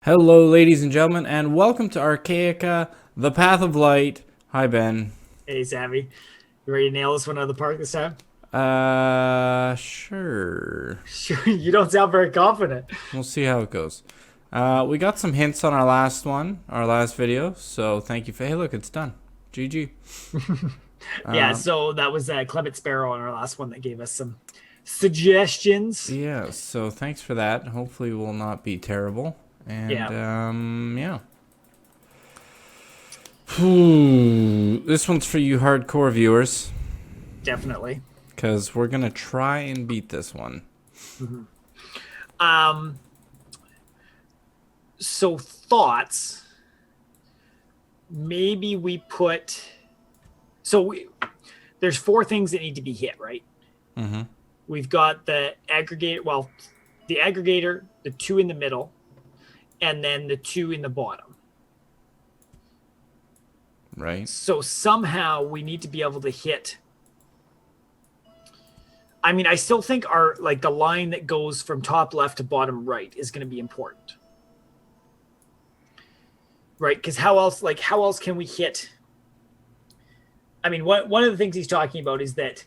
Hello, ladies and gentlemen, and welcome to Archaica, the Path of Light. Hi, Ben. Hey, Savvy. You ready to nail this one out of the park this time? Sure. Sure, you don't sound very confident. We'll see how it goes. We got some hints on our last video, so thank you for. Hey, look, it's done. GG. Yeah, so that was Clement Sparrow on our last one that gave us some suggestions. Yeah, so thanks for that. Hopefully, we'll not be terrible. And, Yeah. yeah. This one's for you hardcore viewers, Definitely. because we're going to try and beat this one. So thoughts. Maybe we put. There's four things that need to be hit, right? Mm-hmm. We've got the aggregator. Well, the aggregator, the two in the middle, and then the two in the bottom. Right. So somehow we need to be able to hit. I mean, I still think the line that goes from top left to bottom right is going to be important. Right? Because how else can we hit? I mean, one of the things he's talking about is that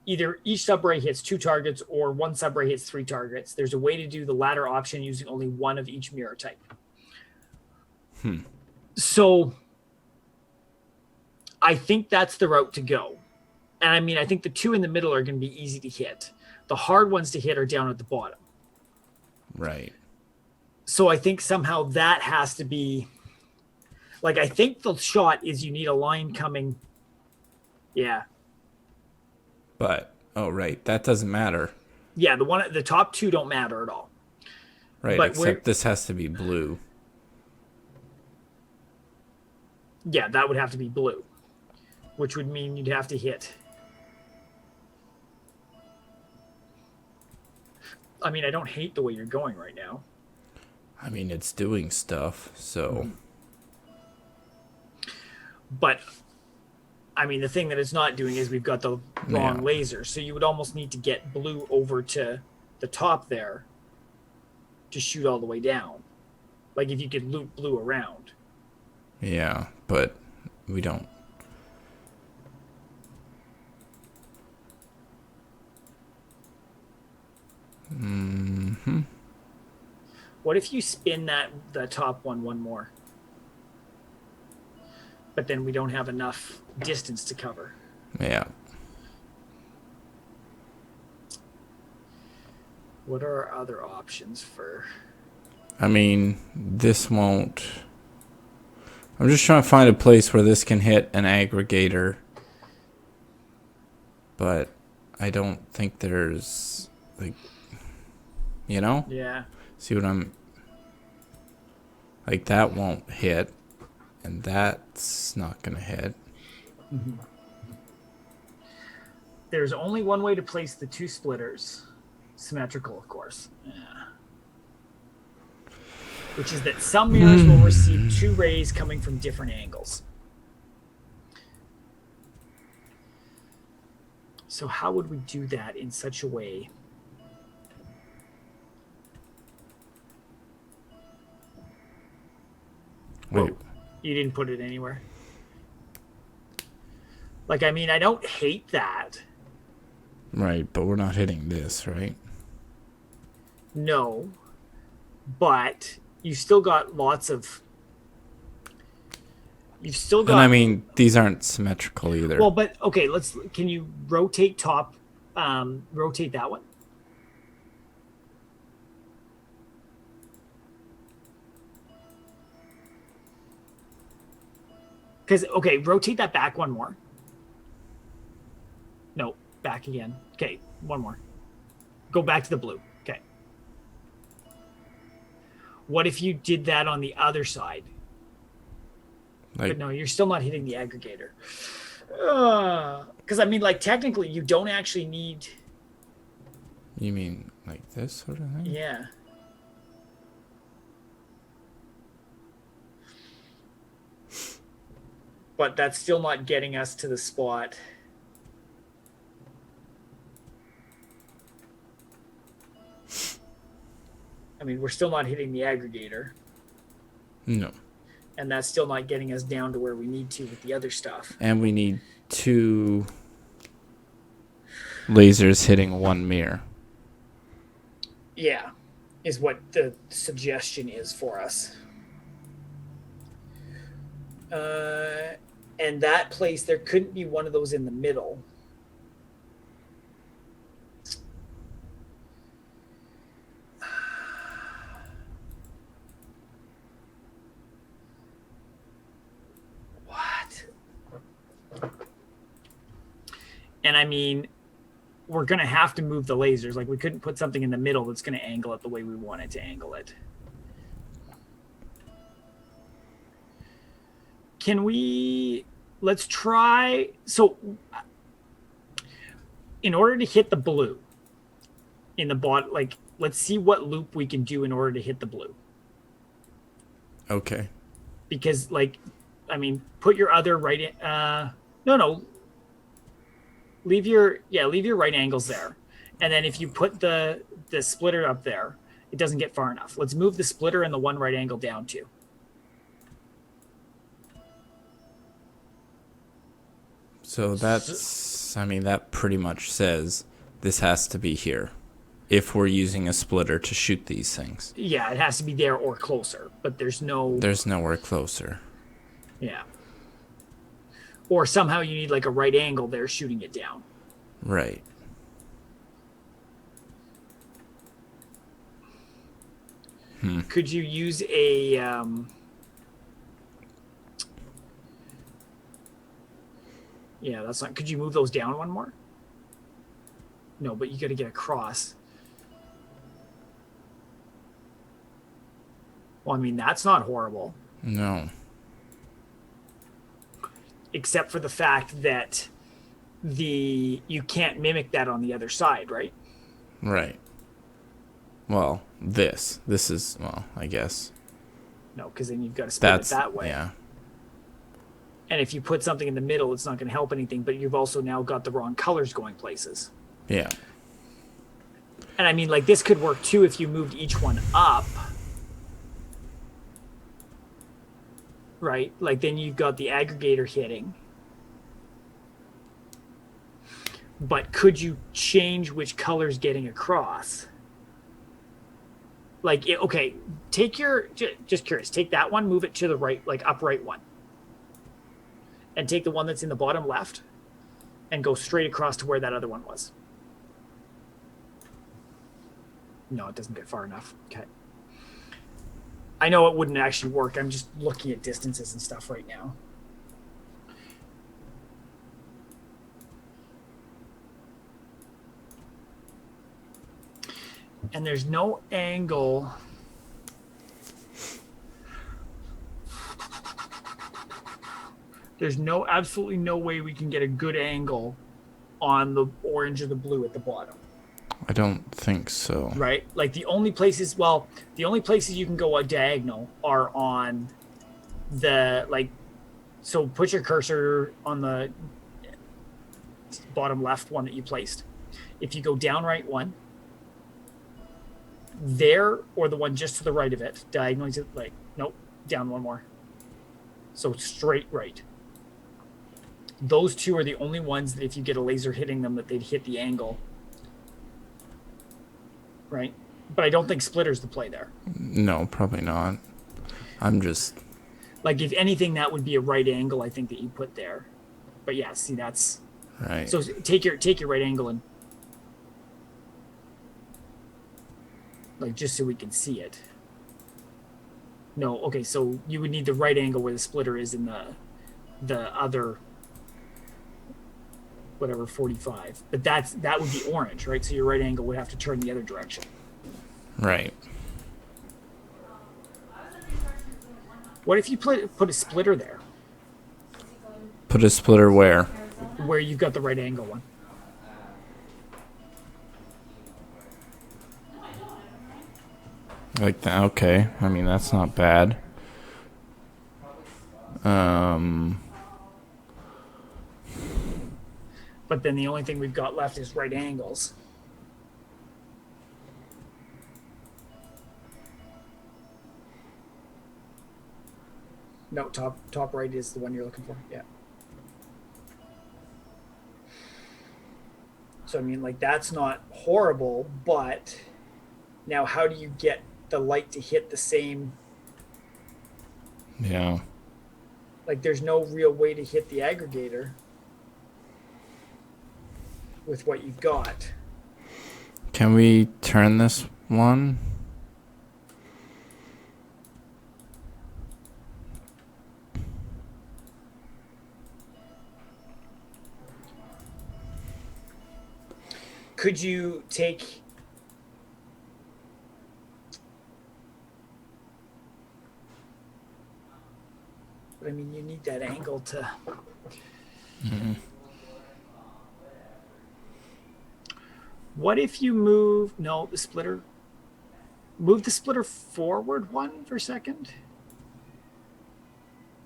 either each subray hits two targets or one subray hits three targets. There's a way to do the latter option using only one of each mirror type. So I think that's the route to go. And I mean, I think the two in the middle are going to be easy to hit. The hard ones to hit are down at the bottom. Right. So I think somehow that has to be I think the shot is you need a line coming. Yeah. But, oh, right. That doesn't matter. Yeah. The top two don't matter at all. Right. But except this has to be blue. Yeah, that would have to be blue, which would mean you'd have to hit. I mean, I don't hate the way you're going right now. I mean, it's doing stuff, so. But, I mean, the thing that it's not doing is we've got the wrong laser. So you would almost need to get blue over to the top there to shoot all the way down. Like if you could loop blue around. Yeah, but we don't. Mm-hmm. What if you spin the top one more? But then we don't have enough distance to cover. Yeah. What are our other options for? I mean, this won't. I'm just trying to find a place where this can hit an aggregator. But I don't think there's, you know? Yeah. See what I'm. That won't hit. And that's not going to hit. Mm-hmm. There's only one way to place the two splitters. Symmetrical, of course. Yeah. Which is that some mirrors will receive two rays coming from different angles. So how would we do that in such a way? Wait. Whoa. You didn't put it anywhere. I mean, I don't hate that. Right, but we're not hitting this, right? No. But you still got lots of. You've still got. And I mean, these aren't symmetrical either. Well, but okay, can you rotate top? Rotate that one. Because, okay, rotate that back one more. No, back again. Okay, one more. Go back to the blue. Okay. What if you did that on the other side? But no, you're still not hitting the aggregator. Because, I mean, technically, you don't actually need... You mean like this sort of thing? Yeah. But that's still not getting us to the spot. I mean, we're still not hitting the aggregator. No. And that's still not getting us down to where we need to with the other stuff. And we need 2 lasers hitting 1 mirror. Yeah, is what the suggestion is for us. And that place, there couldn't be one of those in the middle. What? And I mean, we're going to have to move the lasers. Like, we couldn't put something in the middle that's going to angle it the way we wanted to angle it. Can we... Let's try... So, in order to hit the blue in the bottom, like, let's see what loop we can do in order to hit the blue. Okay. Because, like, I mean, put your other right in... No. Leave your right angles there. And then if you put the splitter up there, it doesn't get far enough. Let's move the splitter and the one right angle down too. So that's, I mean, that pretty much says this has to be here if we're using a splitter to shoot these things. Yeah, it has to be there or closer, but there's nowhere closer. Yeah. Or somehow you need like a right angle there shooting it down. Right. Could you use a... Yeah, that's not... Could you move those down one more? No, but you got to get across. Well, I mean, that's not horrible. No. Except for the fact that you can't mimic that on the other side, right? Right. Well, this is, well, I guess. No, because then you've got to split it that way. Yeah. And if you put something in the middle, it's not going to help anything, but you've also now got the wrong colors going places. Yeah. And I mean, like, this could work too if you moved each one up. Right? Like, then you've got the aggregator hitting. But could you change which color's getting across? Like, okay, take your... Just curious. Take that one, move it to the right, like, upright one. And take the one that's in the bottom left and go straight across to where that other one was. No, it doesn't get far enough. Okay. I know it wouldn't actually work. I'm just looking at distances and stuff right now. And there's no angle. There's absolutely no way we can get a good angle on the orange or the blue at the bottom. I don't think so. Right? Like the only places you can go diagonal are on the, like, so put your cursor on the bottom left one that you placed. If you go down right one, there, or the one just to the right of it, diagonally to, like, nope, down one more. So straight right. Those two are the only ones that if you get a laser hitting them that they'd hit the angle. Right? But I don't think splitter's the play there. No, probably not. I'm just... Like, if anything, that would be a right angle, I think, that you put there. But yeah, see, that's... Right. So take your right angle and... Like, just so we can see it. No, okay, so you would need the right angle where the splitter is in the other... whatever, 45. But that would be orange, right? So your right angle would have to turn the other direction. Right. What if you put a splitter there? Put a splitter where? Where you've got the right angle one. Like that, okay. I mean, that's not bad. But then the only thing we've got left is right angles. No, top right is the one you're looking for. Yeah. So I mean, like, that's not horrible, but now how do you get the light to hit the same? Yeah. Like, there's no real way to hit the aggregator with what you've got. Can we turn this one? Could you take... But I mean, you need that angle to... Mm-hmm. What if you move... No, the splitter... Move the splitter forward one for a second.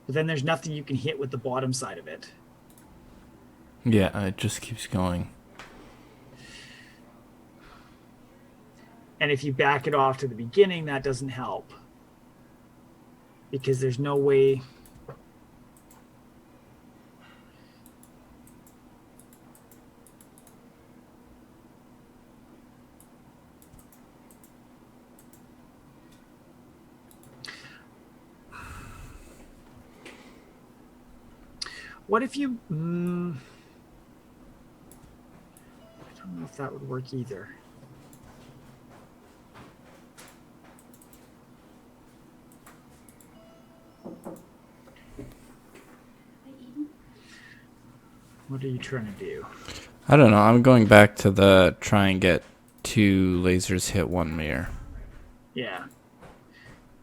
But then there's nothing you can hit with the bottom side of it. Yeah, it just keeps going. And if you back it off to the beginning, that doesn't help. Because there's no way... What if you... I don't know if that would work either. What are you trying to do? I don't know. I'm going back to the try and get 2 lasers hit 1 mirror. Yeah.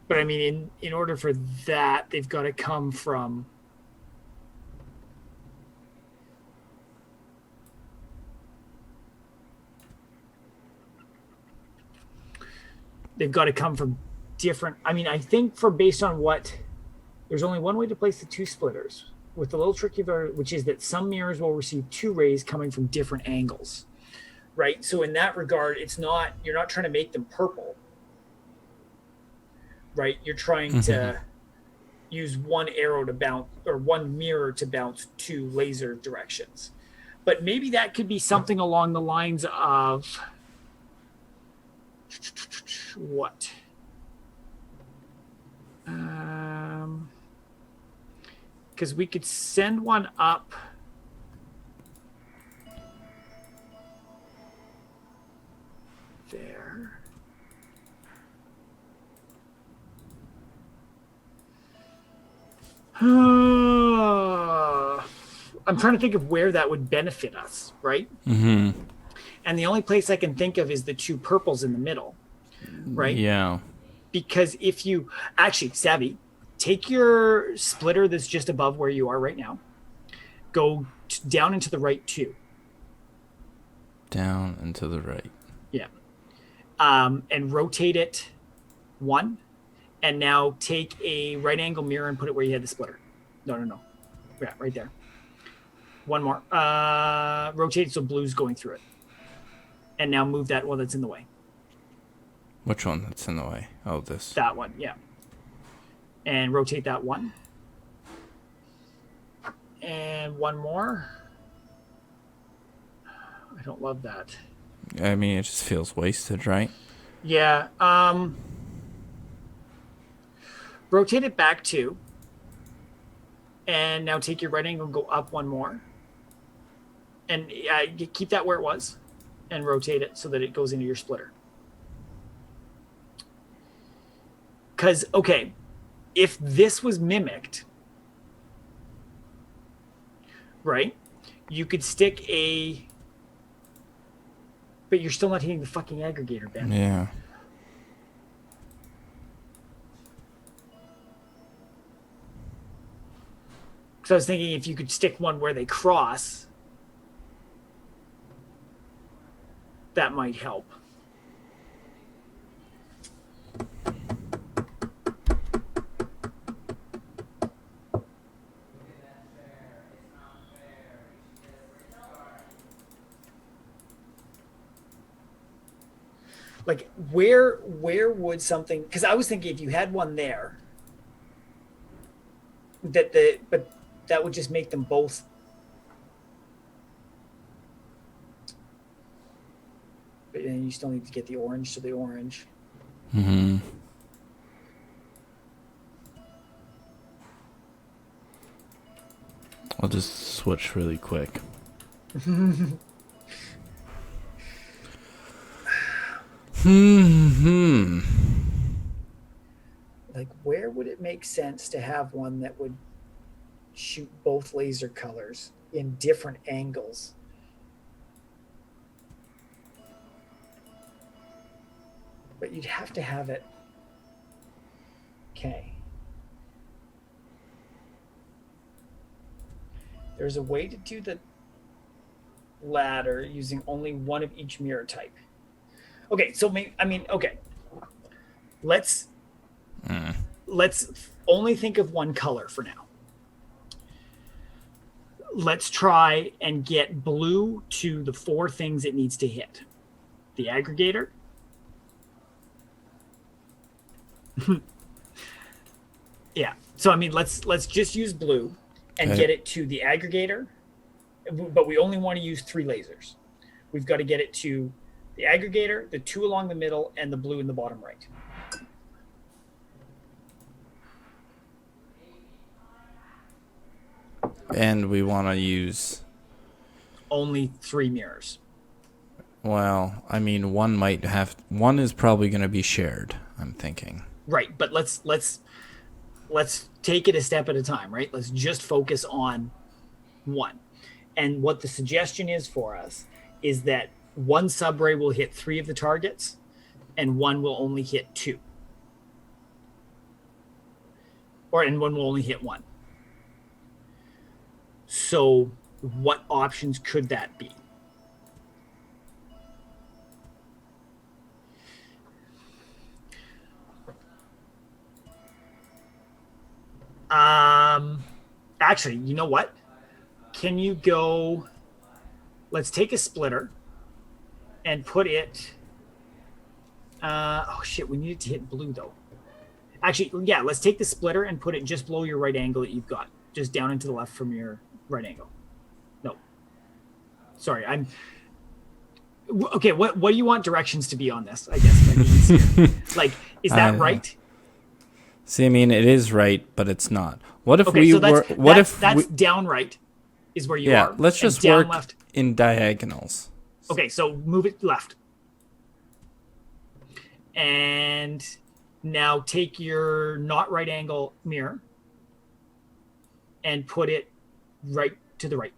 But I mean, in order for that, they've got to come from... They've got to come from different... I mean, I think based on what... There's only one way to place the 2 splitters. With the little trick you've got, which is that some mirrors will receive 2 rays coming from different angles. Right? So in that regard, it's not... You're not trying to make them purple. Right? You're trying to use one arrow to bounce... Or one mirror to bounce 2 laser directions. But maybe that could be something along the lines of... What? Because we could send one up. There. I'm trying to think of where that would benefit us, right? Mm-hmm. And the only place I can think of is the 2 purples in the middle, right? Yeah. Because if you... Actually, Savvy, take your splitter that's just above where you are right now. Go down and to the right 2. Down and to the right. Yeah. And rotate it 1. And now take a right angle mirror and put it where you had the splitter. No. Yeah, right there. 1 more. Rotate it so blue's going through it. And now move that one that's in the way. Which one that's in the way? Oh, this. That one, yeah. And rotate that 1. And 1 more. I don't love that. I mean, it just feels wasted, right? Yeah. Rotate it back 2. And now take your right angle and go up 1 more. And keep that where it was. And rotate it so that it goes into your splitter. Because, okay, if this was mimicked, right, you could stick a... But you're still not hitting the fucking aggregator, Ben. Yeah. Because I was thinking if you could stick one where they cross, that might help. Like, where would something... Because I was thinking if you had one there, but that would just make them both. But then you still need to get the orange to the orange. Mm-hmm. I'll just switch really quick. Like, where would it make sense to have one that would shoot both laser colors in different angles? But you'd have to have it. Okay. There's a way to do the ladder using only one of each mirror type. Okay, so okay. Let's only think of one color for now. Let's try and get blue to the 4 things it needs to hit. The aggregator. Yeah. So let's just use blue and get it to the aggregator, but we only want to use 3 lasers. We've got to get it to the aggregator, the 2 along the middle, and the blue in the bottom right. And we want to use only 3 mirrors. Well, I mean, one is probably going to be shared, I'm thinking. Right, but let's take it a step at a time, right? Let's just focus on one. And what the suggestion is for us is that one subray will hit 3 of the targets and one will only hit 2. And one will only hit 1. So what options could that be? Actually, you know what? Can you go, let's take a splitter and put it, oh shit, we need it to hit blue though. Actually, yeah, let's take the splitter and put it just below your right angle that you've got, just down and to the left from your right angle. No, sorry, okay. What do you want directions to be on this? I guess like, is that right? See, I mean, it is right, but it's not. What if that's down right is where you are? Yeah, let's just work left in diagonals. Okay, so move it left. And now take your not right angle mirror and put it right to the right.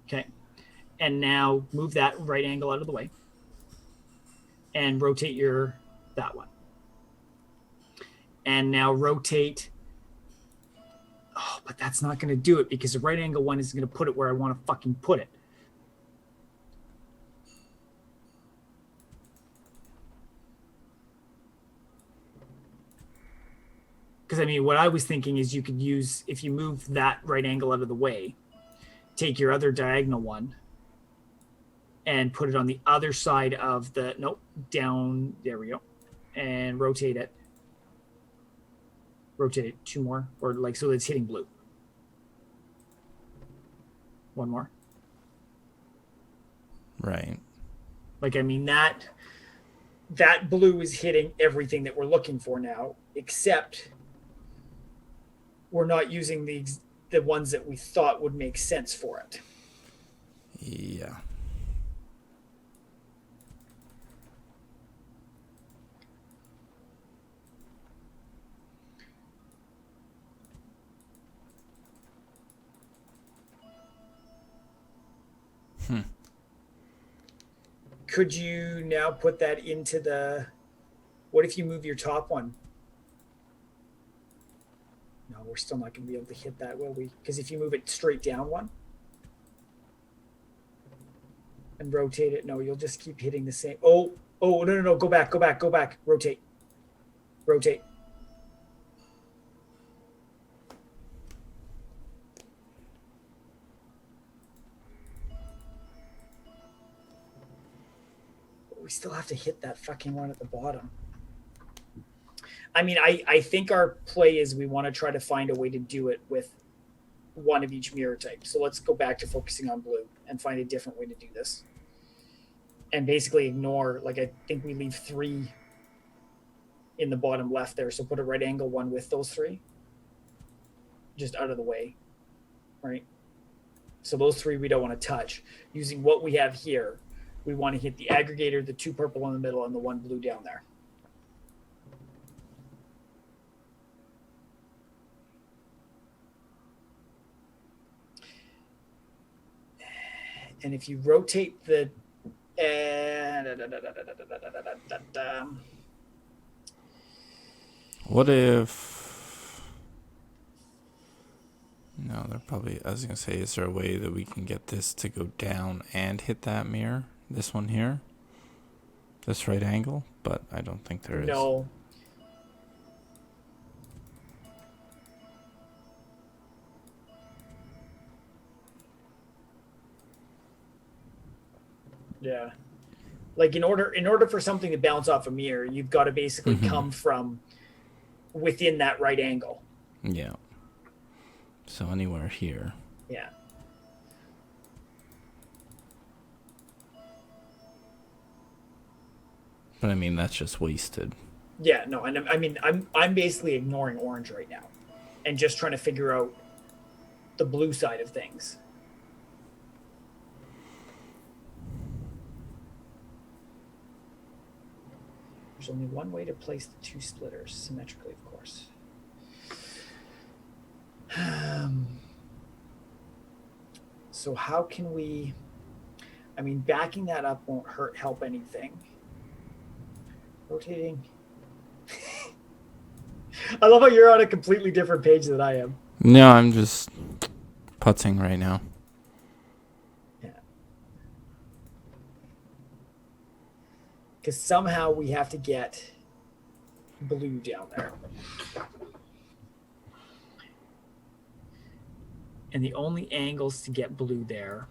Okay. And now move that right angle out of the way and rotate that one. And now rotate. Oh, but that's not going to do it because the right angle one is going to put it where I want to fucking put it. Because, I mean, what I was thinking is you could use, if you move that right angle out of the way, take your other diagonal one and put it on the other side of down, there we go, and rotate it. Rotate it 2 more, or like so that it's hitting blue. 1 more. Right. Like, I mean, that blue is hitting everything that we're looking for now, except we're not using the ones that we thought would make sense for it. Yeah. Could you now put that into what if you move your top one? No, we're still not going to be able to hit that, will we? Because if you move it straight down one and rotate it, no, you'll just keep hitting the same. Oh, no, go back, rotate. We still have to hit that fucking one at the bottom. I mean, I think our play is we want to try to find a way to do it with one of each mirror type. So let's go back to focusing on blue and find a different way to do this. And basically ignore, like, I think we leave 3 in the bottom left there. So put a right angle one with those 3 just out of the way, right? So those 3 we don't want to touch. Using what we have here, we want to hit the aggregator, the 2 purple in the middle, and the 1 blue down there. And if you rotate the what if... No, they're probably... I was going to say, is there a way that we can get this to go down and hit that mirror? This one here? This right angle? But I don't think there is. No. Yeah. Like in order for something to bounce off a mirror, you've got to basically come from within that right angle. Yeah. So anywhere here. Yeah. But I mean, that's just wasted. Yeah, no, and I mean, I'm basically ignoring orange right now and just trying to figure out the blue side of things. There's only one way to place the 2 splitters symmetrically, of course. So how can we... I mean, backing that up won't help anything. Rotating... I love how you're on a completely different page than I am. No, I'm just putzing right now. Yeah. Because somehow we have to get blue down there. And the only angles to get blue there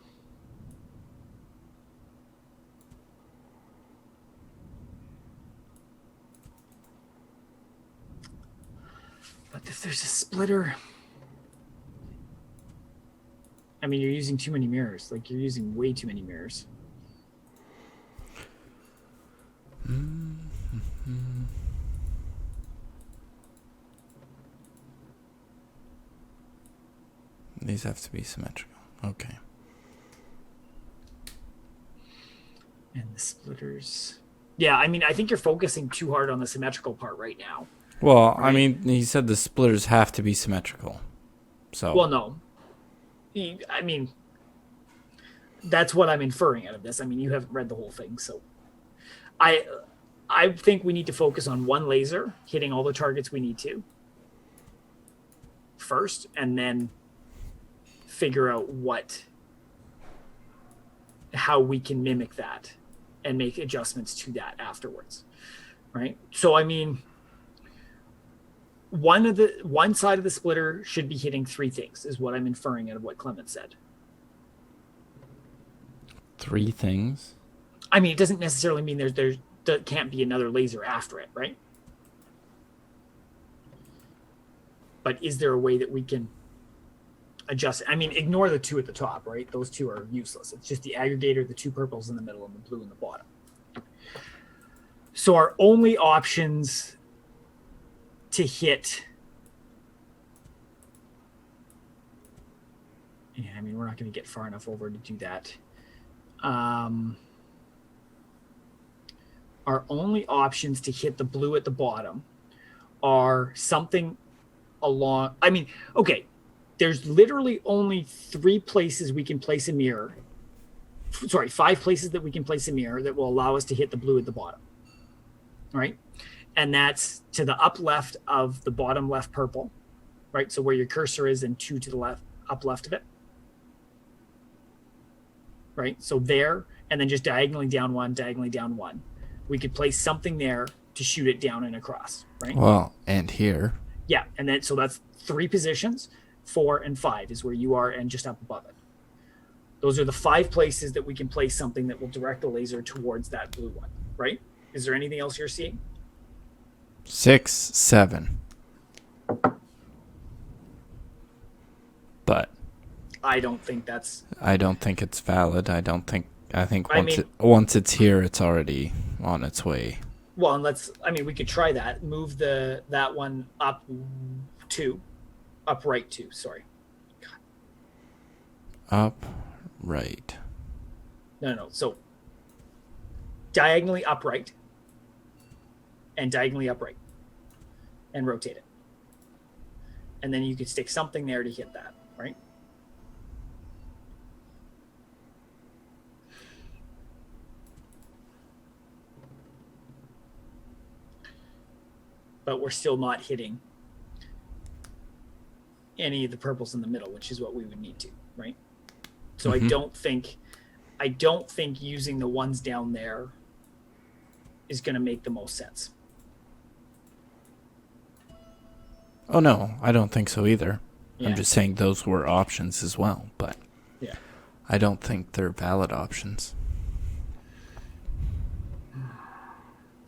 but if there's a splitter, I mean, you're using too many mirrors. Like, you're using way too many mirrors. These have to be symmetrical. Okay. And the splitters. Yeah, I mean, I think you're focusing too hard on the symmetrical part right now. Well, Right? I mean, he said the splitters have to be symmetrical. So. Well, no. I mean, that's what I'm inferring out of this. I mean, you haven't read the whole thing, so I think we need to focus on one laser hitting all the targets we need to first, and then figure out how we can mimic that and make adjustments to that afterwards, right? So, I mean, one side of the splitter should be hitting 3 things, is what I'm inferring out of what Clement said. 3 things? I mean, it doesn't necessarily mean there can't be another laser after it, right? But is there a way that we can adjust? I mean, ignore the 2 at the top, right? Those 2 are useless. It's just the aggregator, the 2 purples in the middle, and the blue in the bottom. So our only options to hit... Yeah, I mean, we're not going to get far enough over to do that. Our only options to hit the blue at the bottom are something along... I mean, okay, there's literally only 3 places we can place a mirror. Sorry, 5 places that we can place a mirror that will allow us to hit the blue at the bottom. Right? And that's to the up left of the bottom left purple, right? So where your cursor is, and 2 to the left, up left of it. Right? So there, and then just diagonally down 1, diagonally down 1. We could place something there to shoot it down and across, right? Well, and here. Yeah, and then so that's 3 positions. 4 and 5 is where you are, and just up above it. Those are the 5 places that we can place something that will direct the laser towards that blue one, right? Is there anything else you're seeing? 6, 7. But I don't think that's. I don't think it's valid. I think I mean, once it's here, it's already on its way. well, and we could try that. Move that one up right 2. Sorry. Up, right. No. So diagonally upright and diagonally upright and rotate it. And then you could stick something there to hit that, right? But we're still not hitting any of the purples in the middle, which is what we would need to, right? So I don't think using the ones down there is going to make the most sense. Oh no, I don't think so either. Yeah. I'm just saying those were options as well, but yeah, I don't think they're valid options.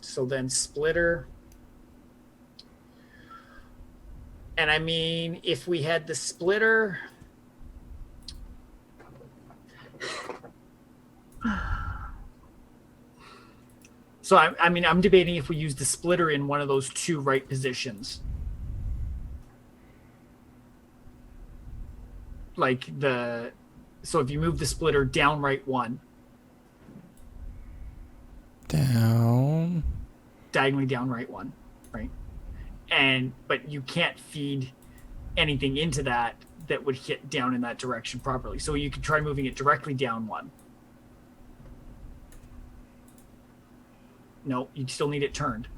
So then splitter. And I mean, if we had the splitter, so I'm debating if we use the splitter in one of those 2 right positions. So if you move the splitter down right 1. Down. Diagonally down right 1, right? But you can't feed anything into that would hit down in that direction properly. So you could try moving it directly down 1. No, you still need it turned.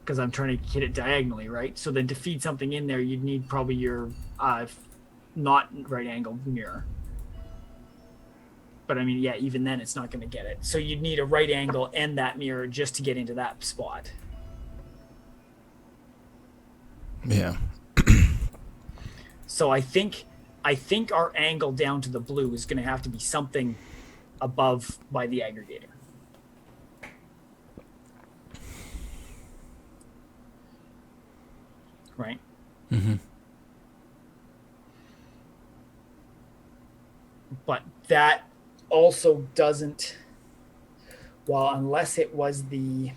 Because I'm trying to hit it diagonally, right? So then to feed something in there, you'd need probably your not right angle mirror. But I mean, yeah, even then it's not going to get it. So you'd need a right angle and that mirror just to get into that spot. Yeah. So I think our angle down to the blue is going to have to be something above by the aggregator. Right? Mm-hmm. But that also doesn't, well, unless it was the,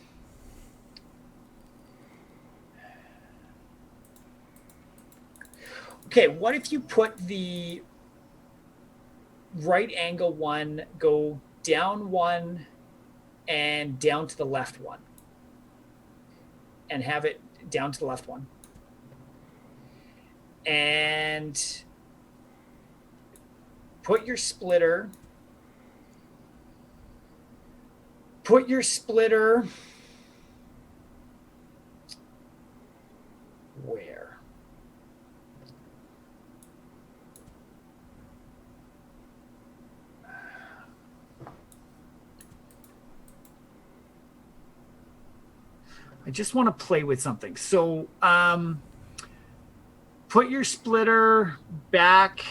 okay, what if you put the right angle 1, go down 1 and down to the left 1, and have it down to the left 1, and put your splitter where? I just want to play with something. So put your splitter back.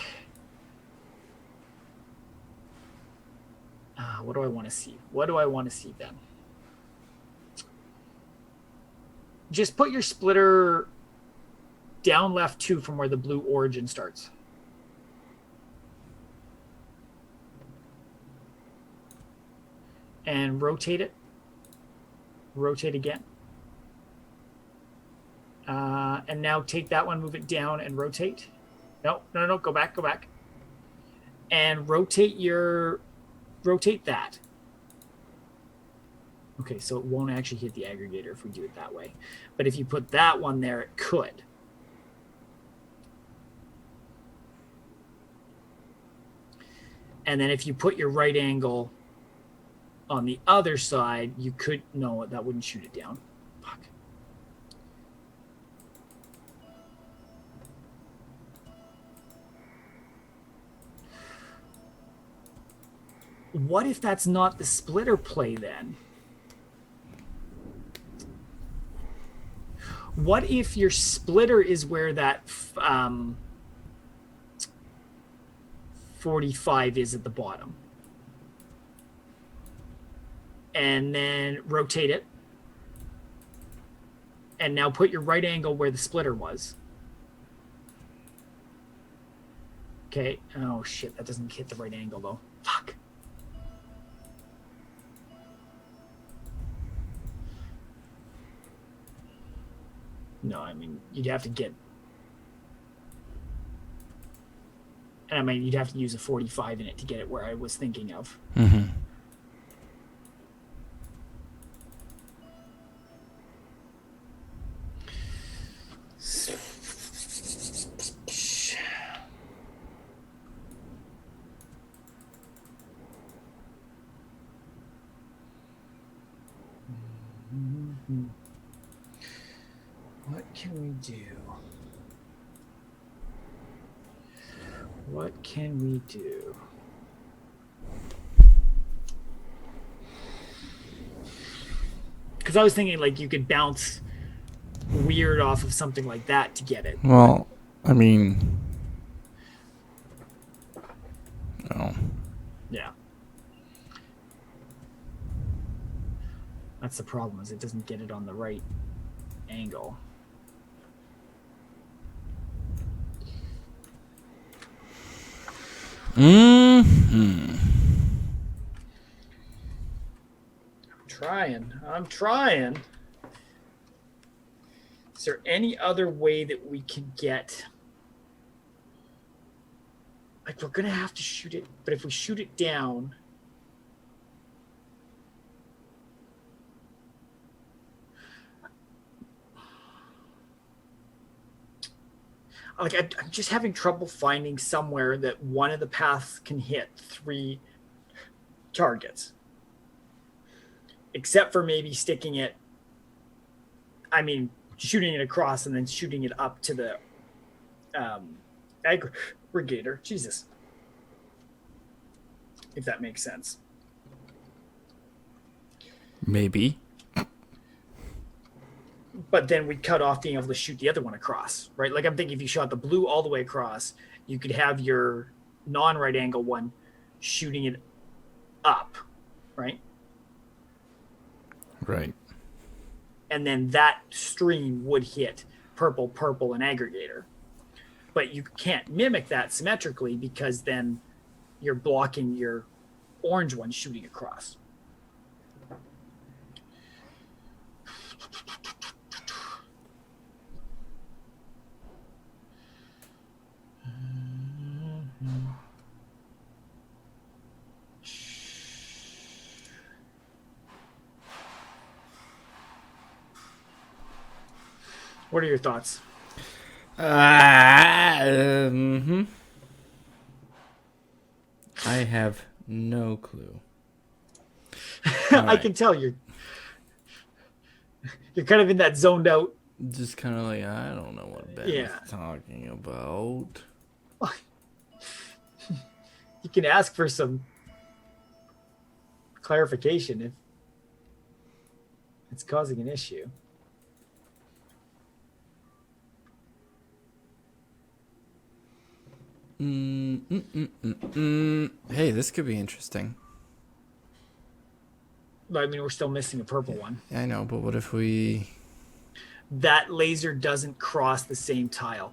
What do I want to see? What do I want to see then? Just put your splitter down left 2 from where the blue origin starts. And rotate it. Rotate again. And now take that one, move it down and rotate. No, go back. And rotate that. Okay, so it won't actually hit the aggregator if we do it that way. But if you put that one there, it could. And then if you put your right angle on the other side, you could, no, that wouldn't shoot it down. Fuck. What if that's not the splitter play then? What if your splitter is where that 45 is at the bottom? And then rotate it. And now put your right angle where the splitter was. Okay. Oh, shit. That doesn't hit the right angle, though. Fuck. No, I mean, you'd have to get... And I mean, you'd have to use a 45 in it to get it where I was thinking of. Mm-hmm. What can we do? What can we do? Because I was thinking like you could bounce weird off of something like that to get it. Well, I mean, no. Yeah. That's the problem, is it doesn't get it on the right angle. Mm-hmm. I'm trying. Is there any other way that we can get... Like, we're going to have to shoot it, but if we shoot it down... Like, I'm just having trouble finding somewhere that one of the paths can hit 3 targets. Except for maybe sticking it... I mean, shooting it across and then shooting it up to the aggregator. Jesus. If that makes sense. Maybe. But then we cut off being able to shoot the other one across, right? Like I'm thinking if you shot the blue all the way across, you could have your non-right angle one shooting it up, right? Right. And then that stream would hit purple, and aggregator. But you can't mimic that symmetrically because then you're blocking your orange one shooting across. What are your thoughts? I have no clue. I can tell you're kind of in that zoned out. Just kind of like, I don't know what Ben is talking about. You can ask for some clarification if it's causing an issue. Hey, this could be interesting. I mean, we're still missing a purple one. I know, but what if we... That laser doesn't cross the same tile.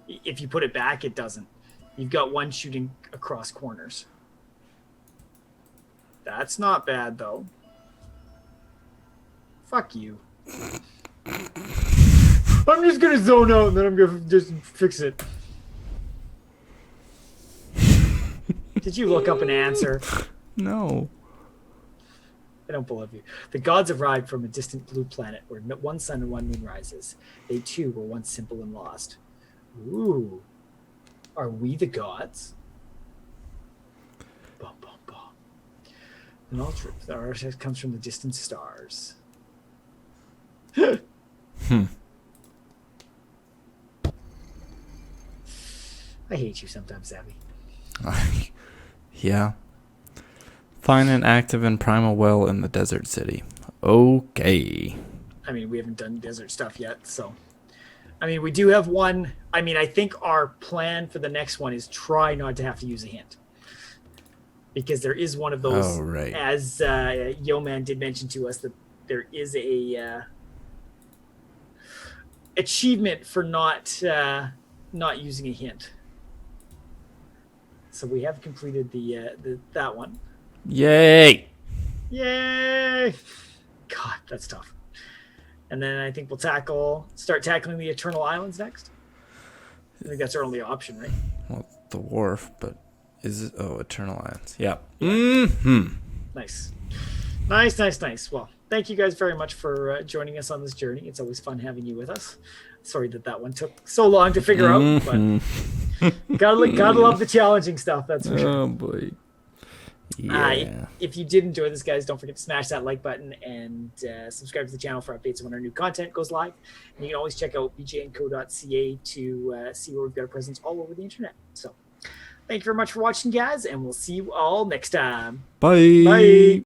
If you put it back, it doesn't. You've got one shooting across corners. That's not bad, though. Fuck you. I'm just going to zone out and then I'm going to just fix it. Did you look up an answer? No. I don't believe you. The gods arrived from a distant blue planet where one sun and one moon rises. They too were once simple and lost. Ooh. Are we the gods? Bum, bum, bum. In all truth, the Archaica comes from the distant stars. I hate you sometimes, Abby. Yeah. Find an active and primal well in the desert city. Okay. I mean, we haven't done desert stuff yet, so... I mean, we do have one... I mean, I think our plan for the next one is try not to have to use a hint. Because there is one of those, oh, right. as Yeoman did mention to us, the there is a achievement for not using a hint. So we have completed that one. Yay! Yay! God, that's tough. And then I think we'll start tackling the Eternal Islands next. I think that's our only option, right? Well, the wharf, but is it? Oh, Eternal Islands. Yeah. Mm-hmm. Nice. Well, thank you guys very much for joining us on this journey. It's always fun having you with us. Sorry that one took so long to figure out, but gotta love the challenging stuff. That's for sure. Oh boy. Yeah. If you did enjoy this, guys, don't forget to smash that like button and subscribe to the channel for updates when our new content goes live. And you can always check out BJ&Co.ca to see where we've got a presence all over the internet. So thank you very much for watching, guys, and we'll see you all next time. Bye.